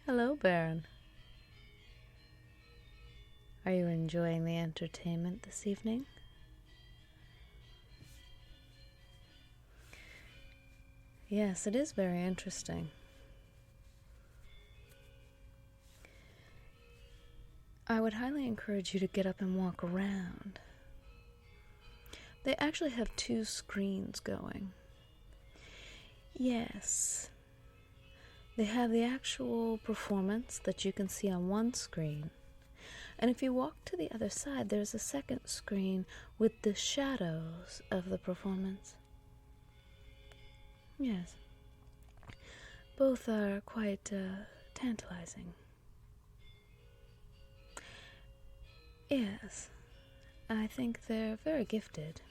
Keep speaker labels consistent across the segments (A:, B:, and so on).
A: Hello, Baron. Are you enjoying the entertainment this evening? Yes, it is very interesting. I would highly encourage you to get up and walk around. They actually have 2 screens going. Yes. They have the actual performance that you can see on one screen. And if you walk to the other side, there's a second screen with the shadows of the performance. Yes. Both are quite tantalizing. Yes. I think they're very gifted.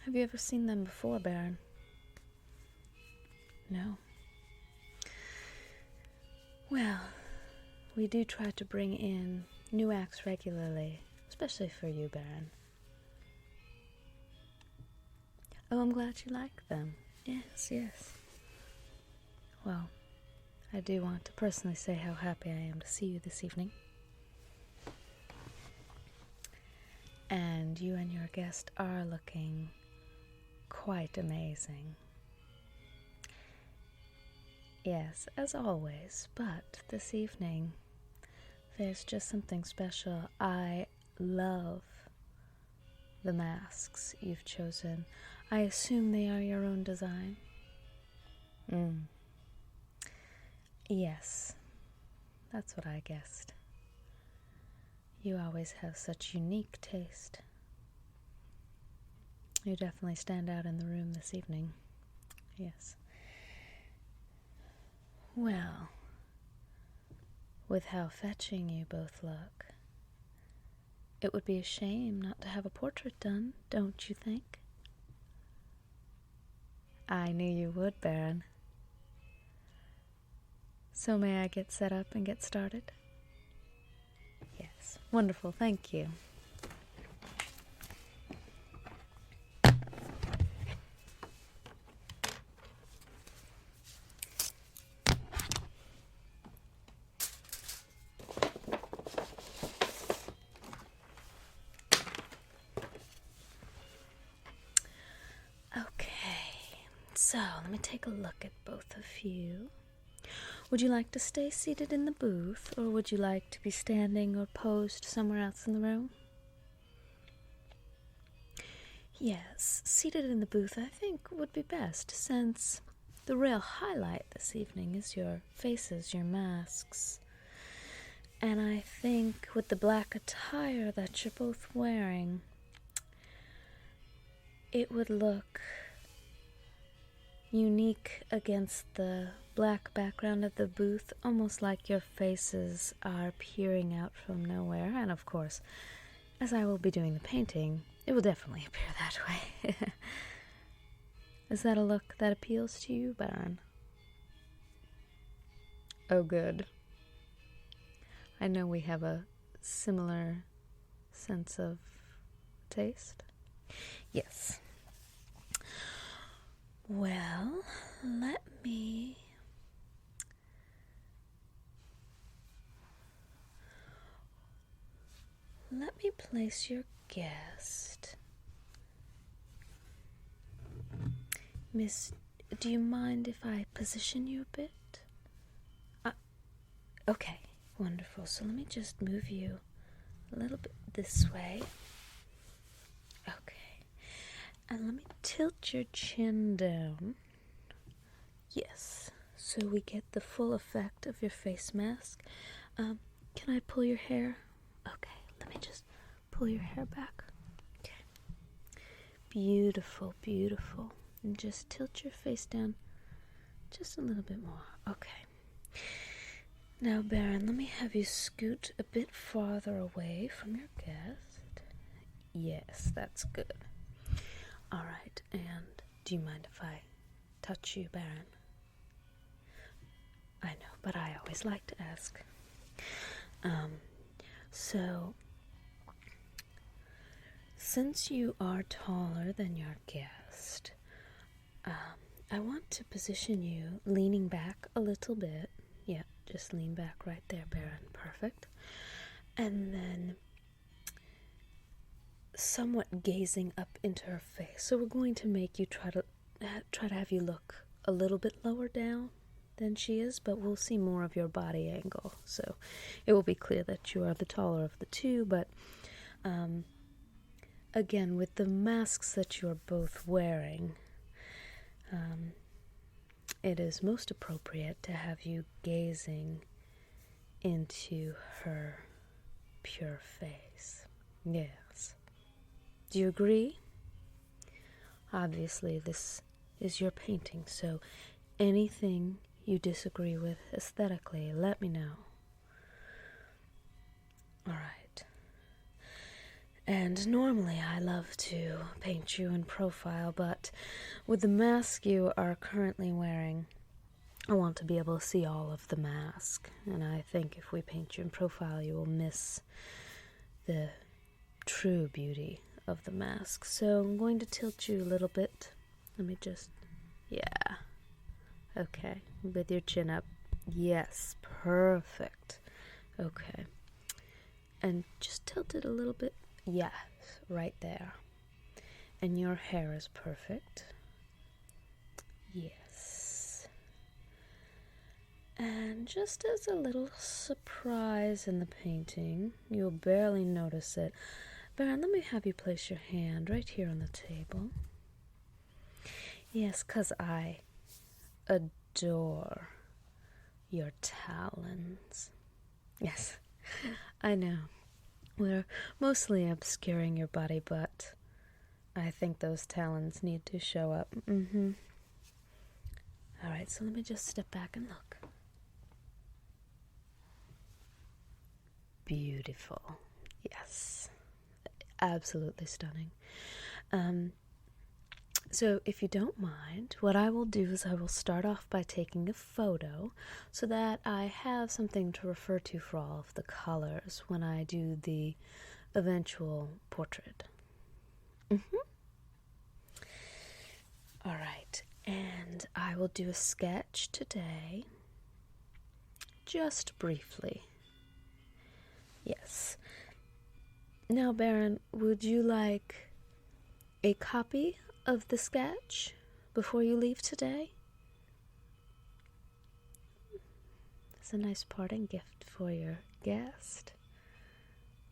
A: Have you ever seen them before, Baron? No. Well, we do try to bring in new acts regularly, especially for you, Baron. Oh, I'm glad you like them. Yes. Well, I do want to personally say how happy I am to see you this evening. And you and your guest are looking quite amazing. Yes, as always, but this evening there's just something special. I love the masks you've chosen. I assume they are your own design? Yes, that's what I guessed. You always have such unique taste. You definitely stand out in the room this evening. Yes. Well, with how fetching you both look, it would be a shame not to have a portrait done, don't you think? I knew you would, Baron. So may I get set up and get started? Yes, wonderful, thank you. Okay, so let me take a look at both of you. Would you like to stay seated in the booth, or would you like to be standing or posed somewhere else in the room? Yes, seated in the booth I think would be best, since the real highlight this evening is your faces, your masks. And I think with the black attire that you're both wearing, it would look unique against the black background of the booth, almost like your faces are peering out from nowhere. And of course, as I will be doing the painting, it will definitely appear that way. Is that a look that appeals to you, Baron? Oh, good. I know we have a similar sense of taste. Yes. Well, let me place your guest. Miss, do you mind if I position you a bit? Okay, wonderful. So let me just move you a little bit this way. Okay. And let me tilt your chin down. Yes, so we get the full effect of your face mask. Can I pull your hair? Okay, let me just pull your hair back. Okay. Beautiful, beautiful. And just tilt your face down just a little bit more. Okay. Now, Baron, let me have you scoot a bit farther away from your guest. Yes, that's good. All right, and do you mind if I touch you, Baron? I know, but I always like to ask. So, since you are taller than your guest, I want to position you leaning back a little bit. Yeah, just lean back right there, Baron. Perfect. And then somewhat gazing up into her face. So we're going to make you try to have you look a little bit lower down than she is, but we'll see more of your body angle. So it will be clear that you are the taller of the two, but again, with the masks that you're both wearing, it is most appropriate to have you gazing into her pure face. Yes. Do you agree? Obviously, this is your painting, so anything you disagree with aesthetically, let me know. All right. And normally I love to paint you in profile, but with the mask you are currently wearing, I want to be able to see all of the mask. And I think if we paint you in profile, you will miss the true beauty of the mask. So I'm going to tilt you a little bit. Let me just, yeah. Okay, with your chin up. Yes, perfect. Okay. And just tilt it a little bit. Yes, right there. And your hair is perfect. Yes. And just as a little surprise in the painting, you'll barely notice it. Baron, let me have you place your hand right here on the table. Yes, 'cause I adore your talons. Yes, I know. We're mostly obscuring your body, but I think those talons need to show up. Alright, so let me just step back and look. Beautiful. Yes. Absolutely stunning. So if you don't mind, what I will do is I will start off by taking a photo so that I have something to refer to for all of the colors when I do the eventual portrait. All right, and I will do a sketch today, just briefly. Yes. Now, Baron, would you like a copy of the sketch before you leave today? It's a nice parting gift for your guest.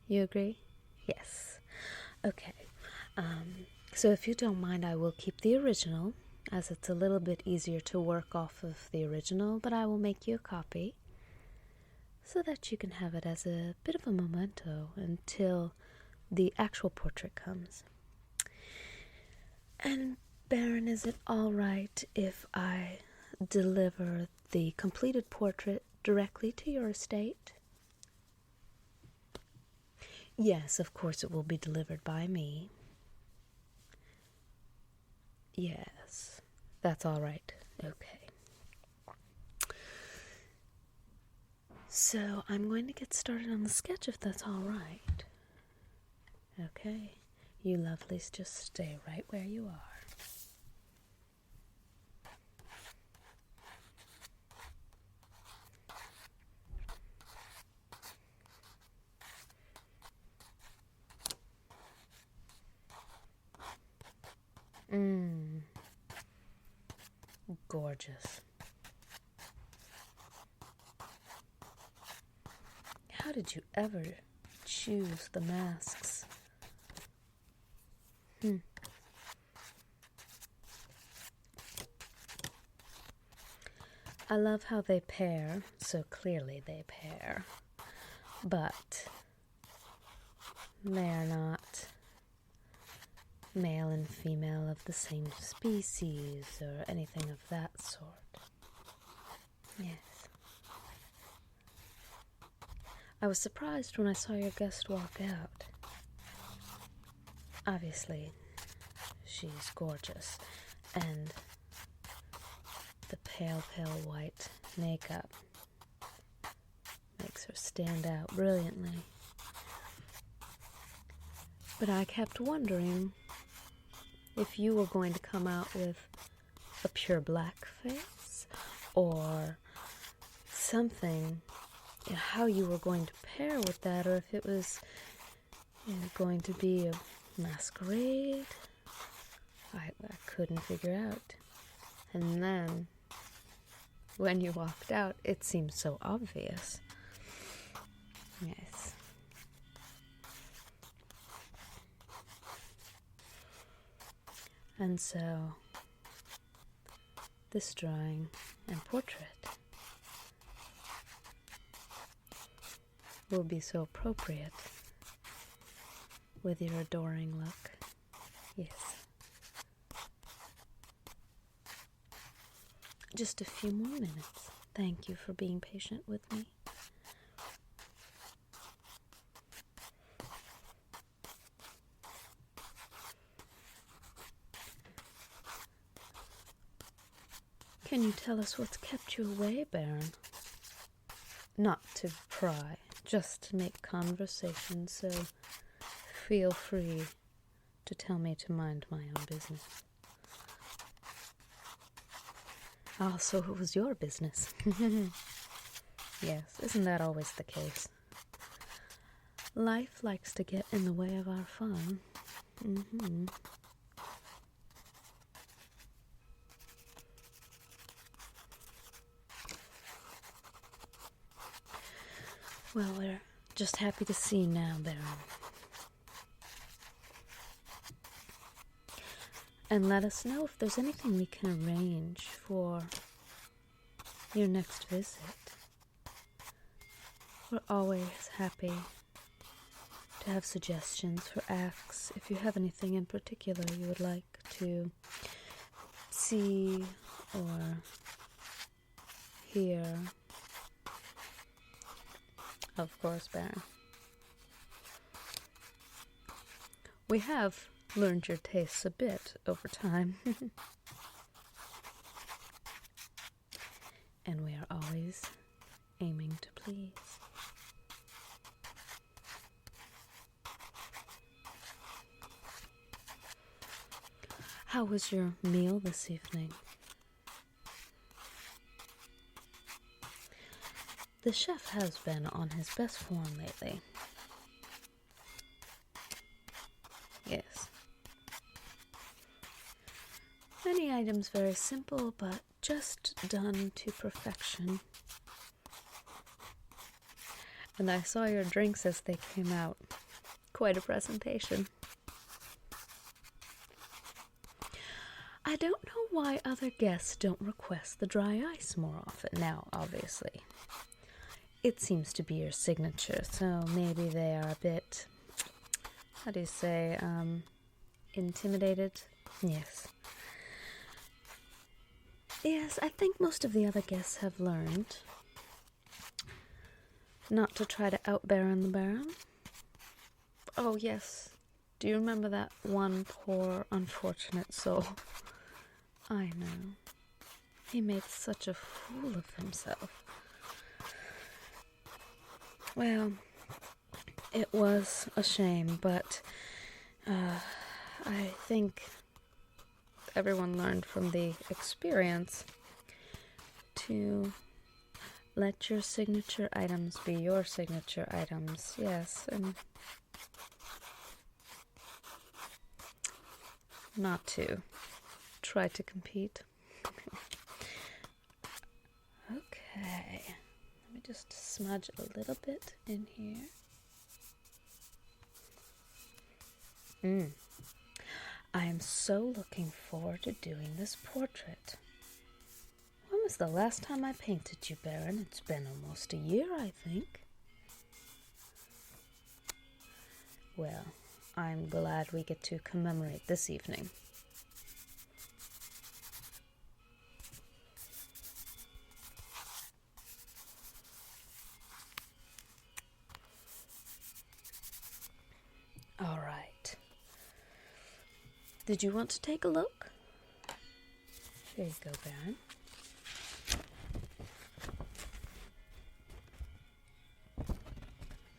A: You agree? Yes. Okay. So if you don't mind, I will keep the original, as it's a little bit easier to work off of the original, but I will make you a copy so that you can have it as a bit of a memento until the actual portrait comes. And Baron, is it all right if I deliver the completed portrait directly to your estate? Yes, of course it will be delivered by me. Yes, that's all right. Okay. So I'm going to get started on the sketch if that's all right. Okay. You lovelies just stay right where you are. Gorgeous. How did you ever choose the masks? I love how they pair, so clearly they pair, but they are not male and female of the same species or anything of that sort. Yes. I was surprised when I saw your guest walk out. Obviously, she's gorgeous, and the pale, pale white makeup makes her stand out brilliantly. But I kept wondering if you were going to come out with a pure black face or something, how you were going to pair with that, or if it was going to be a masquerade. I couldn't figure out. And then, when you walked out, it seemed so obvious. Yes. And so, this drawing and portrait will be so appropriate with your adoring look. Yes. Just a few more minutes. Thank you for being patient with me. Can you tell us what's kept you away, Baron? Not to pry, just to make conversation, so feel free to tell me to mind my own business. So it was your business. Yes, isn't that always the case? Life likes to get in the way of our fun. Well, we're just happy to see you now, Baron. And let us know if there's anything we can arrange for your next visit. We're always happy to have suggestions for acts. If you have anything in particular you would like to see or hear. Of course, Baron. We have learned your tastes a bit over time. And we are always aiming to please. How was your meal this evening? The chef has been on his best form lately. Yes. Many items very simple, but just done to perfection. And I saw your drinks as they came out. Quite a presentation. I don't know why other guests don't request the dry ice more often. Now, obviously, it seems to be your signature, so maybe they are a bit, how do you say, intimidated? Yes. Yes, I think most of the other guests have learned not to try to out-Baron the Baron. Oh, yes. Do you remember that one poor, unfortunate soul? I know. He made such a fool of himself. Well, it was a shame, but I think everyone learned from the experience to let your signature items be your signature items. Yes, and not to try to compete. Okay, let me just smudge a little bit in here. I am so looking forward to doing this portrait. When was the last time I painted you, Baron? It's been almost a year, I think. Well, I'm glad we get to commemorate this evening. All right. Did you want to take a look? Here you go, Baron.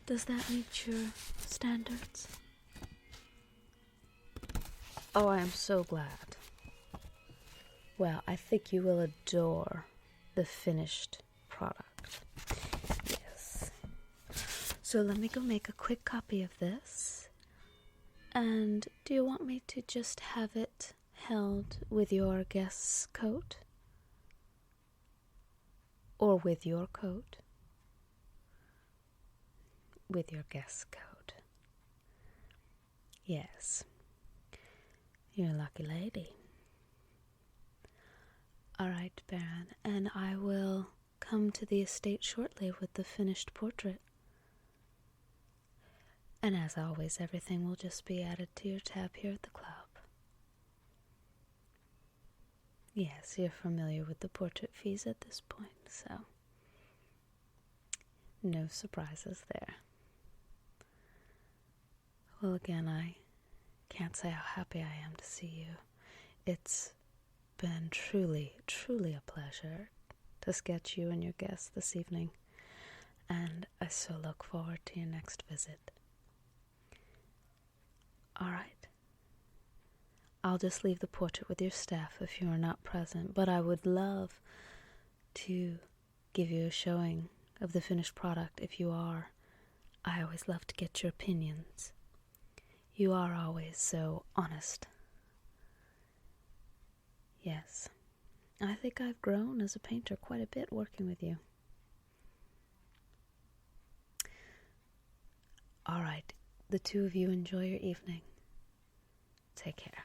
A: Does that meet your standards? Oh, I am so glad. Well, I think you will adore the finished product. Yes. So let me go make a quick copy of this. And do you want me to just have it held with your guest's coat? Or with your coat? With your guest's coat. Yes. You're a lucky lady. All right, Baron, and I will come to the estate shortly with the finished portrait. And as always, everything will just be added to your tab here at the club. Yes, you're familiar with the portrait fees at this point, so no surprises there. Well, again, I can't say how happy I am to see you. It's been truly, truly a pleasure to sketch you and your guests this evening, and I so look forward to your next visit. All right. I'll just leave the portrait with your staff if you are not present, but I would love to give you a showing of the finished product if you are. I always love to get your opinions. You are always so honest. Yes, I think I've grown as a painter quite a bit working with you. All right, the two of you enjoy your evening. Take care.